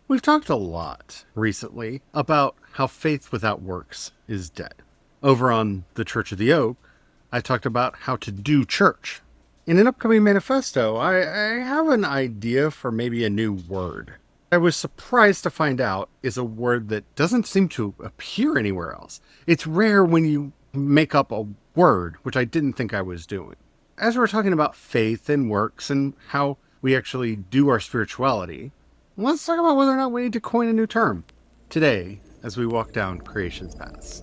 We've talked a lot recently about how faith without works is dead. Over on the Church of the Oak, I talked about how to do church. In an upcoming manifesto, I have an idea for maybe a new word. I was surprised to find out is a word that doesn't seem to appear anywhere else. It's rare when you make up a word, which I didn't think I was doing. As we're talking about faith and works and how we actually do our spirituality, let's talk about whether or not we need to coin a new term today as we walk down creation's paths.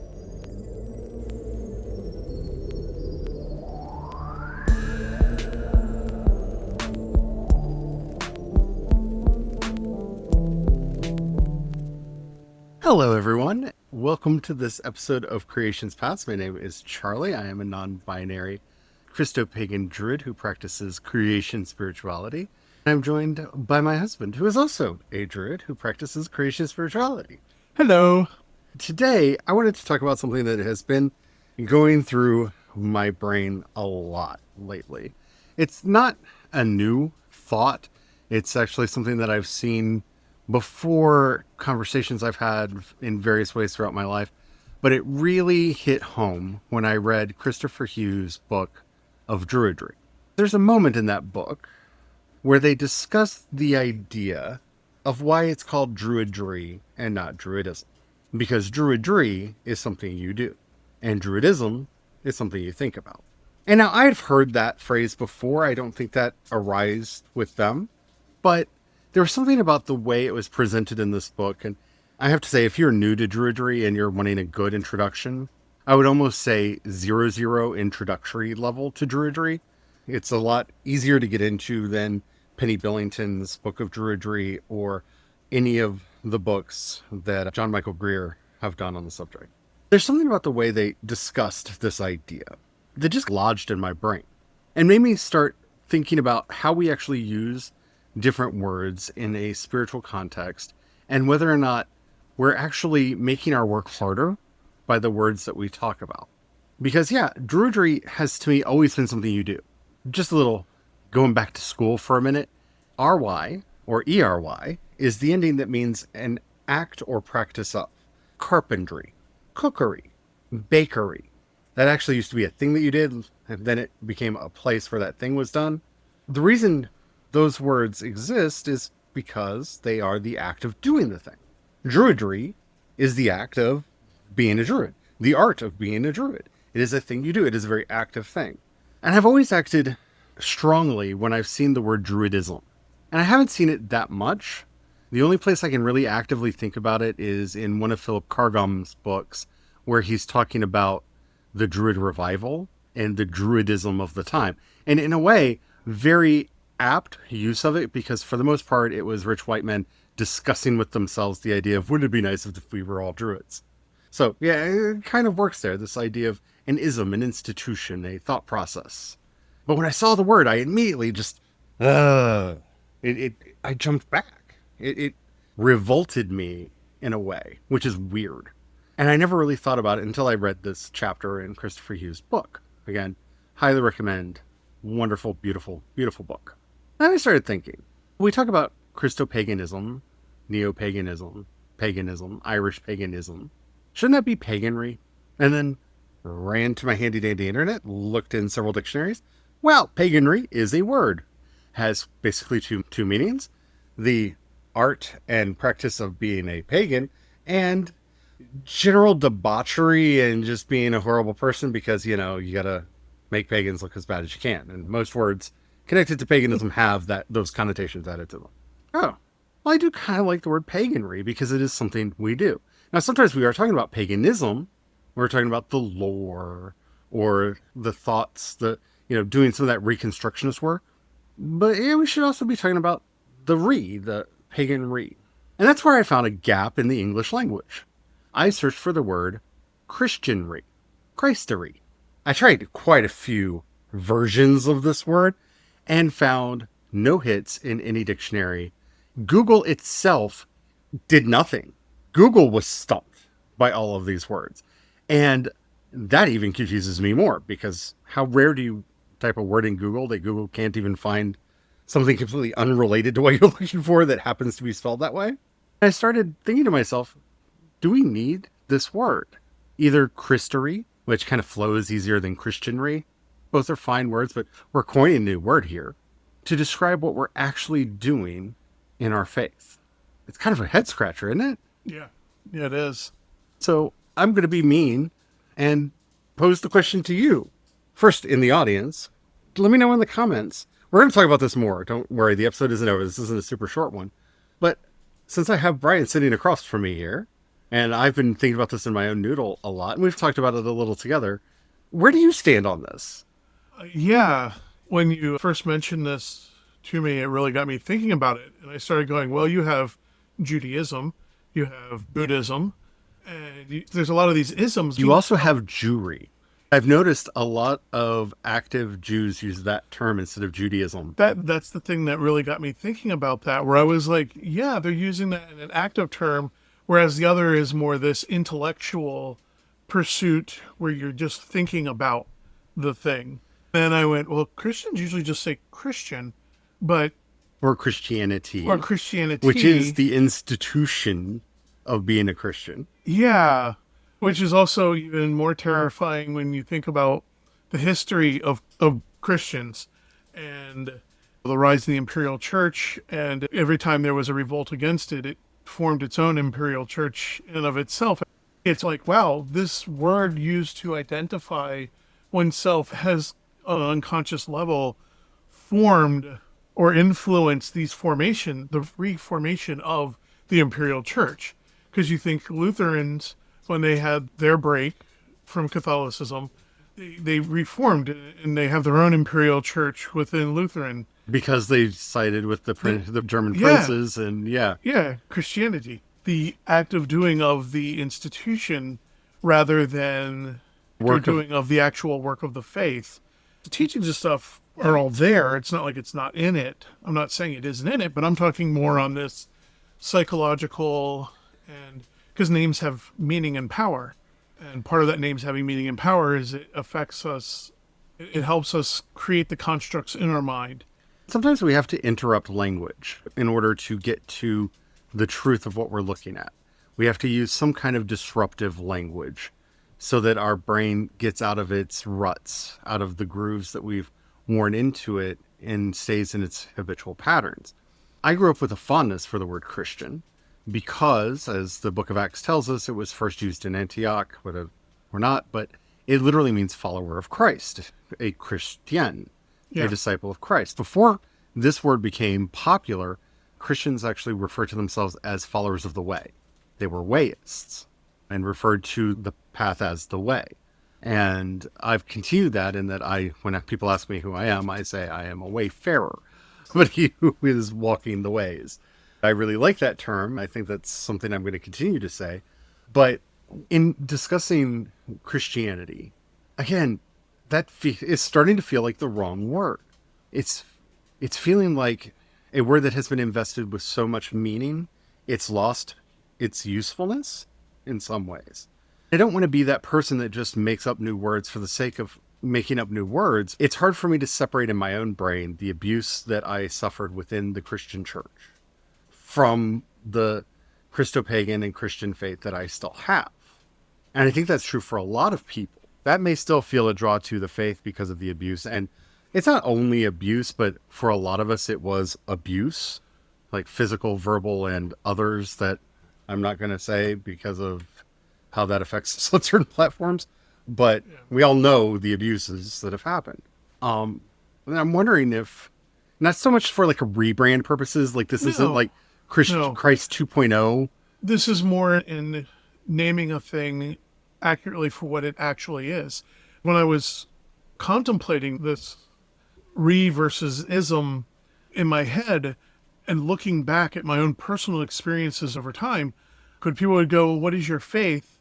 Hello, everyone. Welcome to this episode of Creation's Paths. My name is Charlie. I am a non-binary Christopagan Druid who practices creation spirituality. I'm joined by my husband, who is also a Druid who practices creation spirituality. Hello. Today, I wanted to talk about something that has been going through my brain a lot lately. It's not a new thought. It's actually something that I've seen before conversations I've had in various ways throughout my life, but it really hit home when I read Christopher Hughes' book of Druidry. There's a moment in that book where they discuss the idea of why it's called Druidry and not Druidism. Because Druidry is something you do, and Druidism is something you think about. And now I've heard that phrase before. I don't think that arose with them, but there was something about the way it was presented in this book. And I have to say, if you're new to Druidry and you're wanting a good introduction, I would almost say 0-0 introductory level to Druidry. It's a lot easier to get into than Penny Billington's Book of Druidry or any of the books that John Michael Greer have done on the subject. There's something about the way they discussed this idea that just lodged in my brain and made me start thinking about how we actually use different words in a spiritual context and whether or not we're actually making our work harder by the words that we talk about. Because Druidry has to me always been something you do. Just a little going back to school for a minute. RY or ERY is the ending that means an act or practice of. Carpentry, cookery, bakery. That actually used to be a thing that you did, and then it became a place where that thing was done. The reason those words exist is because they are the act of doing the thing. Druidry is the act of being a druid, the art of being a druid. It is a thing you do. It is a very active thing. And I've always acted strongly when I've seen the word druidism. And I haven't seen it that much. The only place I can really actively think about it is in one of Philip Cargum's books, where he's talking about the Druid revival and the druidism of the time. And in a way, very apt use of it, because for the most part, it was rich white men discussing with themselves the idea of wouldn't it be nice if we were all druids. So it kind of works there, this idea of an ism, an institution, a thought process. But when I saw the word, I immediately just, I jumped back. It revolted me in a way, which is weird. And I never really thought about it until I read this chapter in Christopher Hughes' book. Again, highly recommend. Wonderful, beautiful, beautiful book. Then I started thinking, we talk about Christopaganism, neo-paganism, paganism, Irish paganism. Shouldn't that be Paganry? And then ran to my handy-dandy internet, looked in several dictionaries. Well, Paganry is a word. Has basically two meanings. The art and practice of being a pagan, and general debauchery and just being a horrible person because, you gotta make pagans look as bad as you can. And most words connected to paganism have those connotations added to them. Oh, well, I do kind of like the word paganry because it is something we do. Now, sometimes we are talking about paganism. We're talking about the lore or the thoughts, doing some of that reconstructionist work. But we should also be talking about the paganry. And that's where I found a gap in the English language. I searched for the word Christianry, Christery. I tried quite a few versions of this word and found no hits in any dictionary. Google itself did nothing. Google was stumped by all of these words. And that even confuses me more, because how rare do you type a word in Google that Google can't even find something completely unrelated to what you're looking for that happens to be spelled that way? I started thinking to myself, do we need this word? Either Christery, which kind of flows easier than Christianry. Both are fine words, but we're coining a new word here to describe what we're actually doing in our faith. It's kind of a head scratcher, isn't it? Yeah. Yeah, it is. So I'm going to be mean and pose the question to you. First, in the audience, let me know in the comments. We're going to talk about this more. Don't worry, the episode isn't over. This isn't a super short one. But since I have Brian sitting across from me here, and I've been thinking about this in my own noodle a lot, and we've talked about it a little together, where do you stand on this? Yeah. When you first mentioned this to me, it really got me thinking about it. And I started going, well, you have Judaism, you have Buddhism, and there's a lot of these isms. You also have Jewry. I've noticed a lot of active Jews use that term instead of Judaism. That's the thing that really got me thinking about that, where I was like, yeah, they're using that in an active term, whereas the other is more this intellectual pursuit where you're just thinking about the thing. And I went, well, Christians usually just say Christian, but... Or Christianity. Or Christianity. Which is the institution of being a Christian. Yeah. Which is also even more terrifying when you think about the history of Christians and the rise of the imperial church. And every time there was a revolt against it, it formed its own imperial church in and of itself. It's like, wow, this word used to identify oneself has, on an unconscious level, formed or influenced the reformation of the imperial church. Because you think Lutherans, when they had their break from Catholicism, they reformed and they have their own imperial church within Lutheran. Because they sided with the German princes and Yeah, Christianity. The active doing of the institution rather than the doing of the actual work of the faith. The teachings and stuff are all there. It's not like it's not in it. I'm not saying it isn't in it, but I'm talking more on this psychological, and because names have meaning and power. And part of that names having meaning and power is it affects us. It helps us create the constructs in our mind. Sometimes we have to interrupt language in order to get to the truth of what we're looking at. We have to use some kind of disruptive language so that our brain gets out of its ruts, out of the grooves that we've worn into it, and stays in its habitual patterns. I grew up with a fondness for the word Christian because, as the book of Acts tells us, it was first used in Antioch, whether or not, but it literally means follower of Christ, a Christian, a disciple of Christ. Before this word became popular, Christians actually referred to themselves as followers of the way. They were wayists and referred to the path as the way. And I've continued that in that when people ask me who I am, I say I am a wayfarer, but he who is walking the ways. I really like that term. I think that's something I'm going to continue to say. But in discussing Christianity, again, that is starting to feel like the wrong word. It's feeling like a word that has been invested with so much meaning, it's lost its usefulness in some ways. I don't want to be that person that just makes up new words for the sake of making up new words. It's hard for me to separate in my own brain the abuse that I suffered within the Christian church from the Christopagan and Christian faith that I still have. And I think that's true for a lot of people. That may still feel a draw to the faith because of the abuse. And it's not only abuse, but for a lot of us, it was abuse, like physical, verbal, and others that I'm not going to say because of how that affects us on certain platforms. But we all know the abuses that have happened. And I'm wondering if, not so much for like a rebrand purposes, like this isn't like Christ 2.0. This is more in naming a thing accurately for what it actually is. When I was contemplating this versus ism in my head and looking back at my own personal experiences over time, people would go, what is your faith?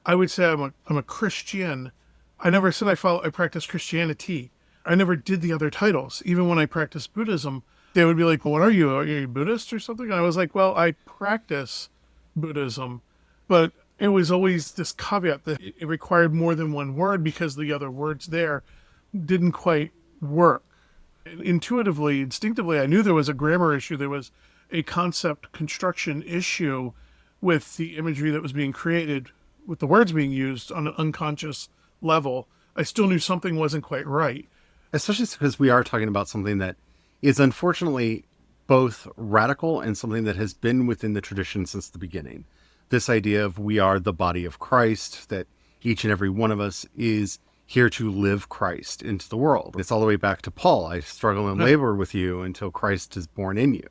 I would say I'm a Christian. I never said I practice Christianity. I never did the other titles. Even when I practiced Buddhism, they would be like, well, what are you? Are you Buddhist or something? And I was like, well, I practice Buddhism. But it was always this caveat that it required more than one word because the other words there didn't quite work. Intuitively, instinctively, I knew there was a grammar issue. There was a concept construction issue with the imagery that was being created, with the words being used on an unconscious level, I still knew something wasn't quite right. Especially because we are talking about something that is unfortunately both radical and something that has been within the tradition since the beginning. This idea of we are the body of Christ, that each and every one of us is here to live Christ into the world. It's all the way back to Paul. I struggle and labor with you until Christ is born in you.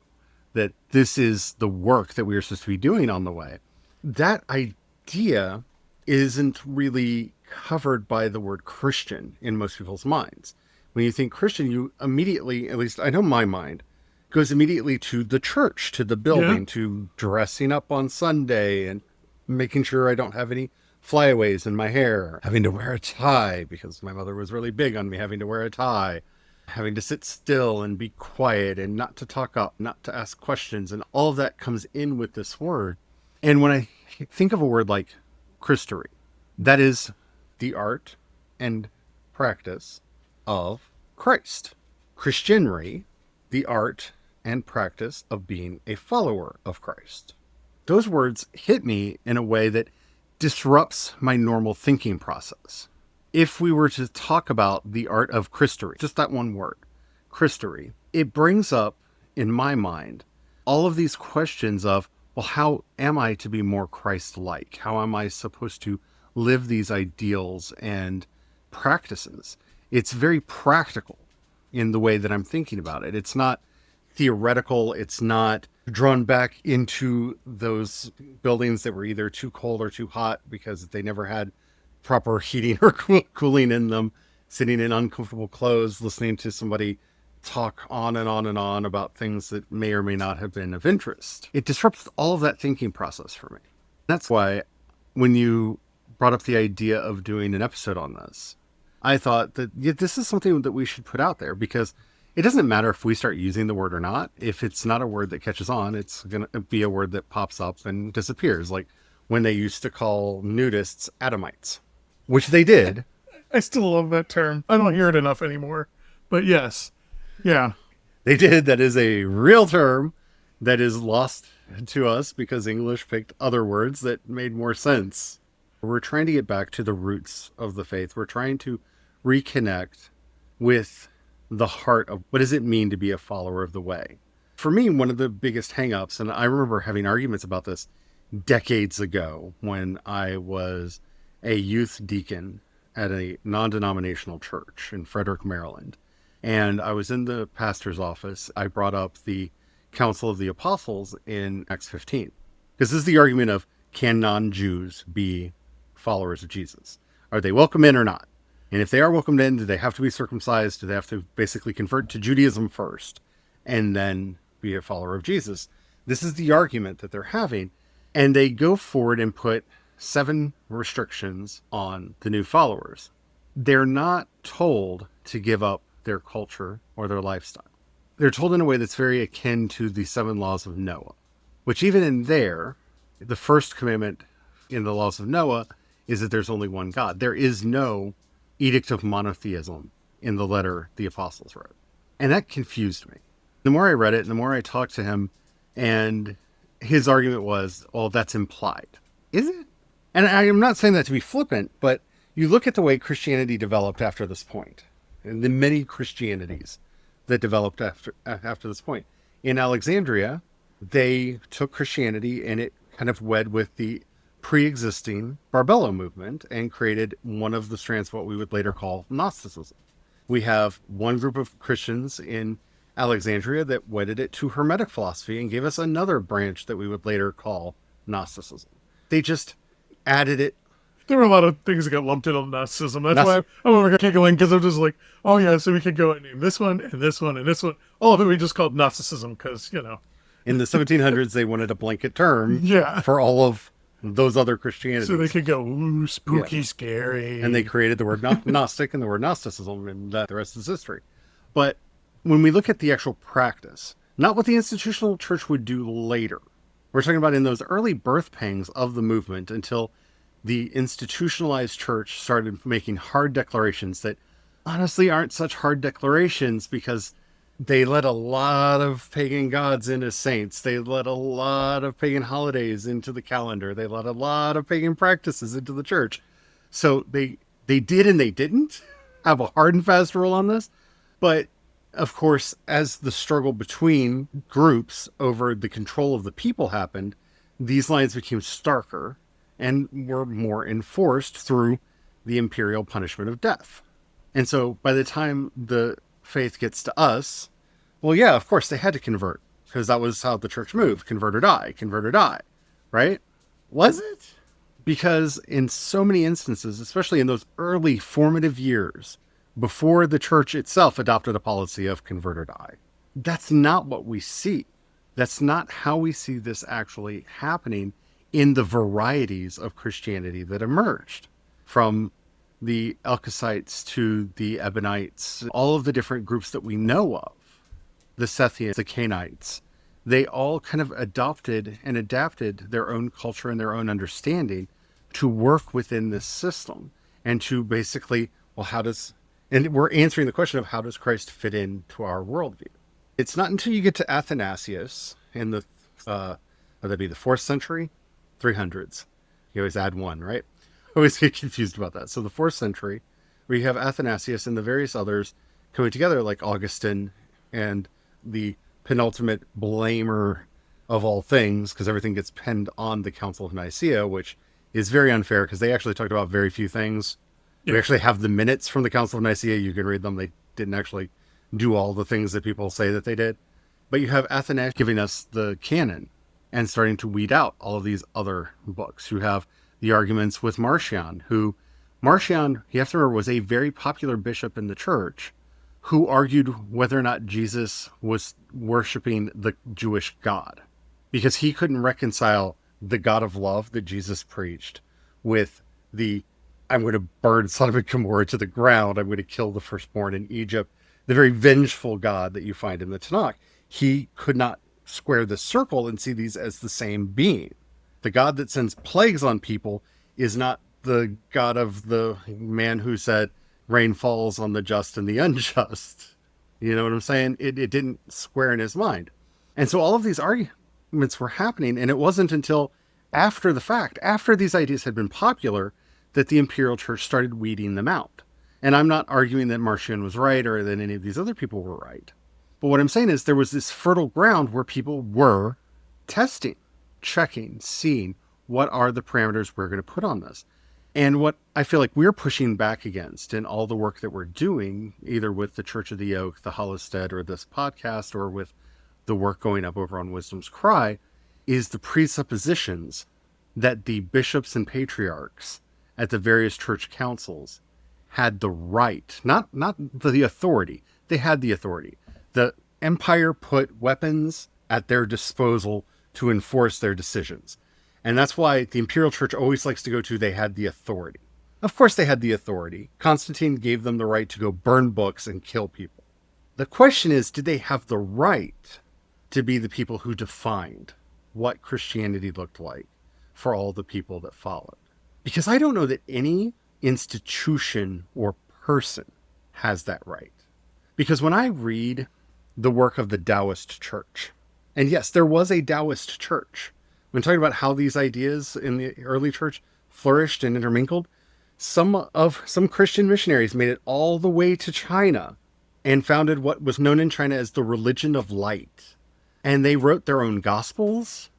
That this is the work that we are supposed to be doing on the way. That idea isn't really covered by the word Christian in most people's minds. When you think Christian, you immediately, at least I know my mind, goes immediately to the church, to the building, to dressing up on Sunday and making sure I don't have any flyaways in my hair, having to wear a tie because my mother was really big on me having to wear a tie, having to sit still and be quiet and not to talk up, not to ask questions. And all of that comes in with this word. And when I think of a word like Christery, that is the art and practice of Christ. Christianry, the art and practice of being a follower of Christ. Those words hit me in a way that disrupts my normal thinking process. If we were to talk about the art of Christery, just that one word, Christery, it brings up in my mind all of these questions of, well, how am I to be more Christ-like? How am I supposed to live these ideals and practices? It's very practical in the way that I'm thinking about it. It's not theoretical. It's not drawn back into those buildings that were either too cold or too hot because they never had proper heating or cooling in them, sitting in uncomfortable clothes, listening to somebody talk on and on and on about things that may or may not have been of interest. It disrupts all of that thinking process for me. That's why when you brought up the idea of doing an episode on this, I thought that this is something that we should put out there, because it doesn't matter if we start using the word or not. If it's not a word that catches on, it's going to be a word that pops up and disappears. Like when they used to call nudists Adamites, which they did. I still love that term. I don't hear it enough anymore. But yes. Yeah. They did. That is a real term that is lost to us because English picked other words that made more sense. We're trying to get back to the roots of the faith. We're trying to reconnect with the heart of what does it mean to be a follower of the way. For me, one of the biggest hangups, and I remember having arguments about this decades ago when I was a youth deacon at a non-denominational church in Frederick, Maryland. And I was in the pastor's office. I brought up the Council of the Apostles in Acts 15. Because this is the argument of, can non-Jews be followers of Jesus? Are they welcome in or not? And if they are welcomed in, do they have to be circumcised? Do they have to basically convert to Judaism first and then be a follower of Jesus? This is the argument that they're having. And they go forward and put 7 restrictions on the new followers. They're not told to give up their culture or their lifestyle. They're told in a way that's very akin to the 7 laws of Noah, which even in there, the first commandment in the laws of Noah is that there's only one God. There is no edict of monotheism in the letter the apostles wrote. And that confused me. The more I read it, the more I talked to him, and his argument was, well, that's implied. Is it? And I am not saying that to be flippant, but you look at the way Christianity developed after this point, and the many Christianities that developed after this point. In Alexandria, they took Christianity and it kind of wed with the pre-existing Barbello movement and created one of the strands of what we would later call Gnosticism. We have one group of Christians in Alexandria that wedded it to Hermetic philosophy and gave us another branch that we would later call Gnosticism. They just added it. There were a lot of things that got lumped in on Gnosticism. That's why I'm over giggling, because I'm just like, oh yeah, so we could go and name this one and this one and this one. All of it we just called Gnosticism because, you know. In the 1700s, they wanted a blanket term for all of those other Christianities. So they could go, ooh, spooky, scary. And they created the word Gnostic and the word Gnosticism, and the rest is history. But when we look at the actual practice, not what the institutional church would do later, we're talking about in those early birth pangs of the movement until the institutionalized church started making hard declarations that honestly aren't such hard declarations, because They let a lot of pagan gods into saints. They let a lot of pagan holidays into the calendar. They let a lot of pagan practices into the church. So they did and they didn't have a hard and fast rule on this. But of course, as the struggle between groups over the control of the people happened, these lines became starker and were more enforced through the imperial punishment of death. And so by the time the faith gets to us, well, yeah, of course they had to convert because that was how the church moved. Convert or die, right? Was it? Because in so many instances, especially in those early formative years, before the church itself adopted a policy of convert or die, that's not what we see. That's not how we see this actually happening in the varieties of Christianity that emerged from the Elkosites to the Ebionites, all of the different groups that we know of, the Sethians, the Cainites. They all kind of adopted and adapted their own culture and their own understanding to work within this system and to basically, well, and we're answering the question of how does Christ fit into our worldview? It's not until you get to Athanasius in the, would that be the 4th century? 300s. You always add one, right? I always get confused about that. So the 4th century, where you have Athanasius and the various others coming together, like Augustine and the penultimate blamer of all things, because everything gets penned on the Council of Nicea, which is very unfair because they actually talked about very few things. Yeah. We actually have the minutes from the Council of Nicea. You can read them. They didn't actually do all the things that people say that they did. But you have Athanasius giving us the canon and starting to weed out all of these other books. You have the arguments with Marcion, you have to remember, was a very popular bishop in the church who argued whether or not Jesus was worshiping the Jewish God, because he couldn't reconcile the God of love that Jesus preached with I'm going to burn Sodom and Gomorrah to the ground, I'm going to kill the firstborn in Egypt, the very vengeful God that you find in the Tanakh. He could not square the circle and see these as the same being. The God that sends plagues on people is not the God of the man who said rain falls on the just and the unjust. You know what I'm saying? It didn't square in his mind. And so all of these arguments were happening, and it wasn't until after the fact, after these ideas had been popular, that the imperial church started weeding them out. And I'm not arguing that Marcion was right or that any of these other people were right. But what I'm saying is there was this fertile ground where people were testing, checking, seeing what are the parameters we're going to put on this. And what I feel like we're pushing back against in all the work that we're doing, either with the Church of the Oak, the Hollowstead, or this podcast, or with the work going up over on Wisdom's Cry, is the presuppositions that the bishops and patriarchs at the various church councils had the right, not the authority. They had the authority. The empire put weapons at their disposal to enforce their decisions. And that's why the imperial church always likes to go to, they had the authority. Of course they had the authority. Constantine gave them the right to go burn books and kill people. The question is, did they have the right to be the people who defined what Christianity looked like for all the people that followed? Because I don't know that any institution or person has that right. Because when I read the work of the Taoist church, and yes, there was a Taoist church, when talking about how these ideas in the early church flourished and intermingled, some Christian missionaries made it all the way to China and founded what was known in China as the religion of light. And they wrote their own gospels.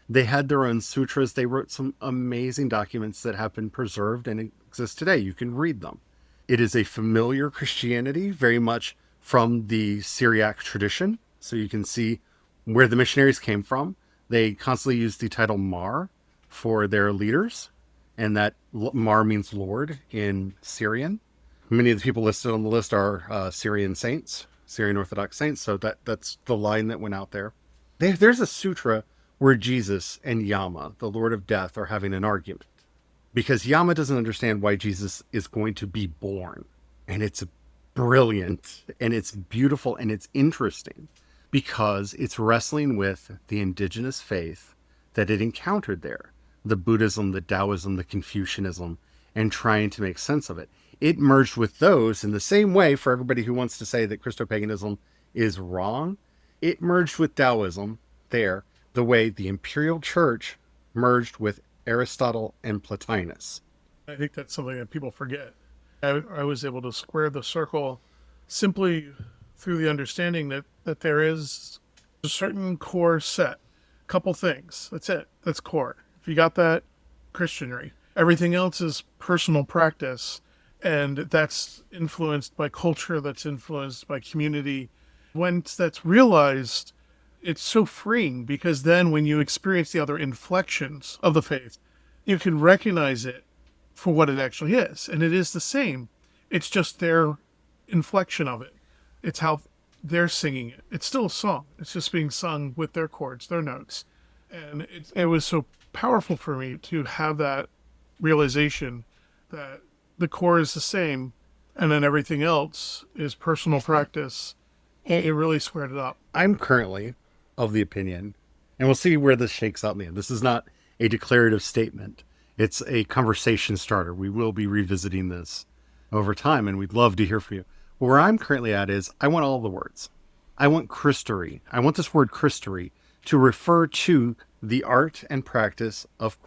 They had their own sutras. They wrote some amazing documents that have been preserved and exist today. You can read them. It is a familiar Christianity, very much from the Syriac tradition. So you can see where the missionaries came from. They constantly use the title Mar for their leaders, and that Mar means Lord in Syrian. Many of the people listed on the list are Syrian saints, Syrian Orthodox saints, so that's the line that went out there. There's a sutra where Jesus and Yama, the Lord of Death, are having an argument, because Yama doesn't understand why Jesus is going to be born. And it's brilliant, and it's beautiful, and it's interesting, because it's wrestling with the indigenous faith that it encountered there, the Buddhism, the Taoism, the Confucianism, and trying to make sense of it. It merged with those in the same way for everybody who wants to say that Christopaganism is wrong. It merged with Taoism there, the way the imperial church merged with Aristotle and Plotinus. I think that's something that people forget. I was able to square the circle simply through the understanding that there is a certain core set, couple things. That's it. That's core. If you got that, Christianry. Everything else is personal practice, and that's influenced by culture, that's influenced by community. Once that's realized, it's so freeing, because then when you experience the other inflections of the faith, you can recognize it for what it actually is. And it is the same. It's just their inflection of it. It's how they're singing it. It's still a song. It's just being sung with their chords, their notes. And it was so powerful for me to have that realization that the core is the same, and then everything else is personal practice. It really squared it up. I'm currently of the opinion, and we'll see where this shakes out in the end. This is not a declarative statement. It's a conversation starter. We will be revisiting this over time, and we'd love to hear from you. Where I'm currently at is I want all the words. I want Christery. I want this word Christery to refer to the art and practice of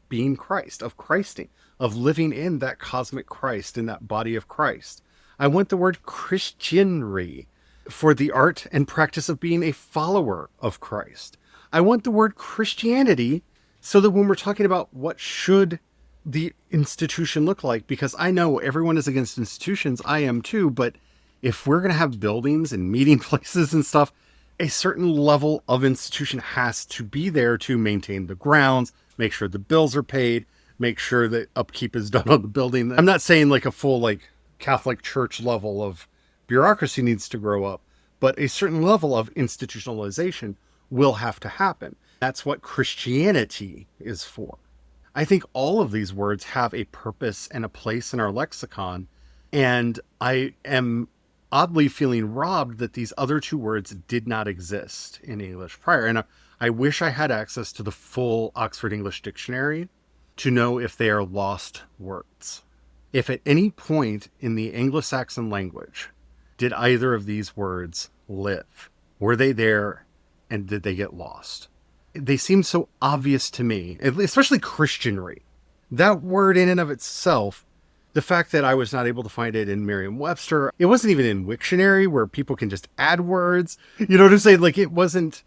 being Christ, of Christing, of living in that cosmic Christ, in that body of Christ. I want the word Christianry for the art and practice of being a follower of Christ. I want the word Christianity so that when we're talking about what should the institution look like, because I know everyone is against institutions, I am too, but if we're going to have buildings and meeting places and stuff, a certain level of institution has to be there to maintain the grounds, make sure the bills are paid, make sure that upkeep is done on the building. I'm not saying like a full like Catholic Church level of bureaucracy needs to grow up, but a certain level of institutionalization will have to happen. That's what Christianity is for. I think all of these words have a purpose and a place in our lexicon, and I am oddly feeling robbed that these other two words did not exist in English prior. And I wish I had access to the full Oxford English Dictionary to know if they are lost words. If at any point in the Anglo-Saxon language did either of these words live, were they there, and did they get lost? They seem so obvious to me, especially Christianry. That word in and of itself, the fact that I was not able to find it in Merriam-Webster, it wasn't even in Wiktionary where people can just add words. You know what I'm saying? Like, it wasn't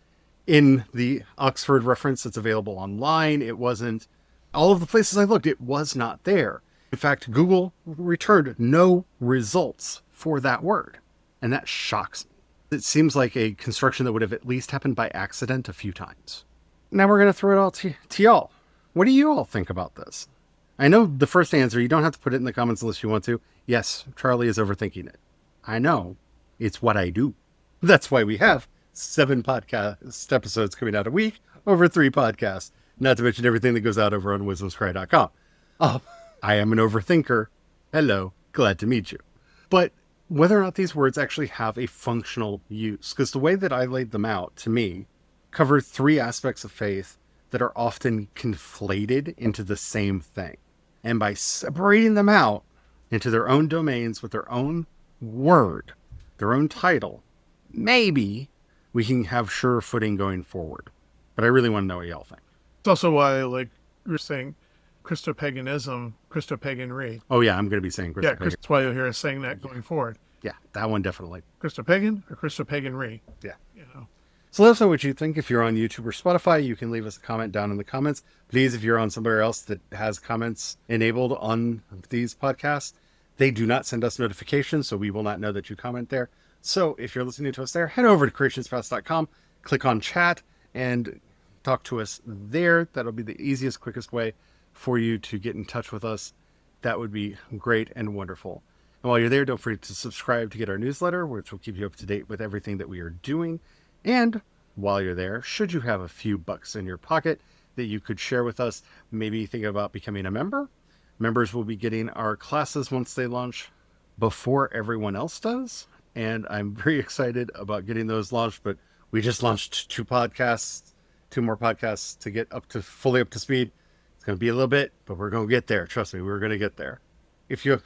in the Oxford reference that's available online. It wasn't all of the places I looked. It was not there. In fact, Google returned no results for that word. And that shocks me. It seems like a construction that would have at least happened by accident a few times. Now we're going to throw it all to y'all. What do you all think about this? I know the first answer, you don't have to put it in the comments unless you want to. Yes, Charlie is overthinking it. I know. It's what I do. That's why we have 7 podcast episodes coming out a week over 3 podcasts. Not to mention everything that goes out over on wisdomscry.com. Oh, I am an overthinker. Hello, glad to meet you. But whether or not these words actually have a functional use, because the way that I laid them out, to me, cover 3 aspects of faith that are often conflated into the same thing. And by separating them out into their own domains with their own word, their own title, maybe we can have sure footing going forward. But I really want to know what y'all think. It's also why, like you're saying, Christopaganism, Christopaganry. Oh yeah, I'm going to be saying Yeah, Christopagan. that's why you'll hear us saying that going forward. Yeah, that one definitely. Christopagan or Christopaganry. Yeah. You know. So let us know what you think. If you're on YouTube or Spotify, you can leave us a comment down in the comments. Please, if you're on somewhere else that has comments enabled on these podcasts, they do not send us notifications, so we will not know that you comment there. So if you're listening to us there, head over to creationspath.com, click on chat, and talk to us there. That'll be the easiest, quickest way for you to get in touch with us. That would be great and wonderful. And while you're there, don't forget to subscribe to get our newsletter, which will keep you up to date with everything that we are doing. And while you're there, should you have a few bucks in your pocket that you could share with us, maybe think about becoming a member. Members will be getting our classes once they launch before everyone else does. And I'm very excited about getting those launched, but we just launched 2 more podcasts to get fully up to speed. It's going to be a little bit, but we're going to get there. Trust me, we're going to get there. If you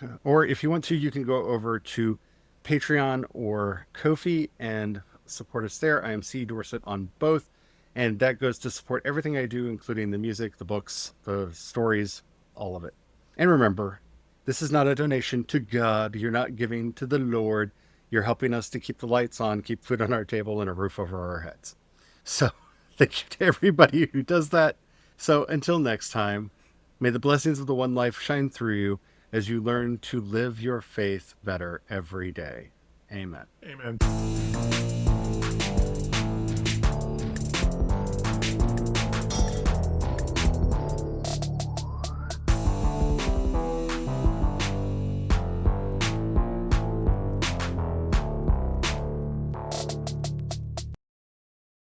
want to, you can go over to Patreon or Ko-fi and support us there. I am C. Dorset on both. And that goes to support everything I do, including the music, the books, the stories, all of it. And remember, this is not a donation to God. You're not giving to the Lord. You're helping us to keep the lights on, keep food on our table, and a roof over our heads. So thank you to everybody who does that. So until next time, may the blessings of the One Life shine through you as you learn to live your faith better every day. Amen. Amen.